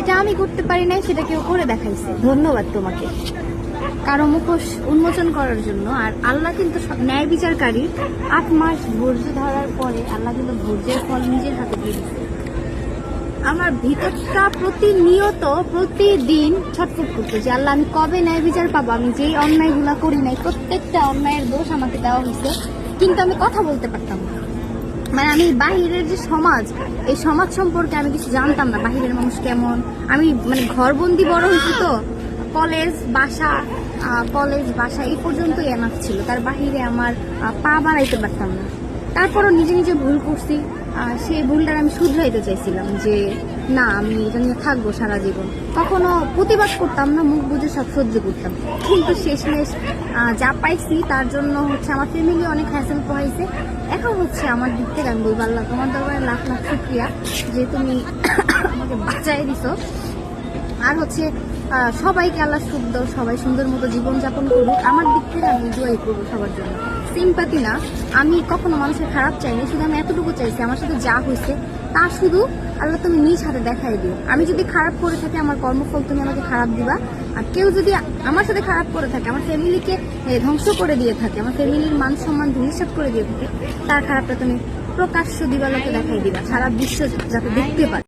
যেটা আমি করতে পারি নাই সেটা কেউ করে দেখাইছে। ধন্যবাদ তোমাকে কারো মুখোশ উন্মোচন করার জন্য। আর আল্লাহ কিন্তু ন্যায় বিচারকারী। 8 মাস ধৈর্য ধরার পরে আল্লাহ কিন্তু ধৈর্যের ফল নিজের হাতে দিয়ে দিচ্ছে। আমার ভিতরটা প্রতিনিয়ত প্রতিদিন ছটফট করতো যে আল্লাহ আমি কবে ন্যায় বিচার পাবো। আমি যেই অন্যায়গুলা করি নাই প্রত্যেকটা অন্যায়ের দোষ আমাকে দেওয়া হয়েছে, কিন্তু আমি কথা বলতে পারতাম না। মানে আমি বাহিরের যে সমাজ, এই সমাজ সম্পর্কে আমি কিছু জানতাম না। বাহিরের মানুষ কেমন, আমি মানে ঘরবন্দি বড় হয়েছি তো, কলেজ বাসা এই পর্যন্তই এনাফ ছিল। তার বাহিরে আমার পা বাড়াইতে পারতাম না। তারপরও নিজে নিজে ভুল করছি। সেই ভুলটার আমি শুধরাইতে চাইছিলাম যে না, আমি এটা নিয়ে থাকবো সারা জীবন। কখনো প্রতিবাদ করতাম না, মুখ বুঝে সব সহ্য করতাম। কিন্তু শেষমেশ যা পাইছি তার জন্য হচ্ছে আমার ফ্যামিলি অনেক হ্যাসেল পোহাইছে। এখন হচ্ছে আমার দিক থেকে আমি বলবো আল্লাহ তোমার দরবারে লাখ লাখ শুকরিয়া যে তুমি আমাকে বাঁচাই দিছো। আর হচ্ছে সবাইকে আল্লাহ সুখ দাও, সবাই সুন্দর মতো জীবনযাপন করুক। আমার দিক থেকে আমি দোয়াই করবো সবার জন্য। সিম্পাতি না, আমি কখনো মানুষের খারাপ চাইনি, শুধু আমি এতটুকু চাইছি আমার সাথে যা হয়েছে তা শুধু আল্লাহ তুমি নিজ হাতে দেখাই দিও। আমি যদি খারাপ করে থাকি আমার কর্মফল তুমি আমাকে খারাপ দিবা। আর কেউ যদি আমার সাথে খারাপ করে থাকে, আমার ফ্যামিলিকে ধ্বংস করে দিয়ে থাকে, আমার ফ্যামিলির মান সম্মান ধূলিসাৎ করে দিয়ে থাকে, তার খারাপটা তুমি প্রকাশ্য দিবালোকে দেখাই দিবা, সারা বিশ্ব যাতে দেখতে পারে।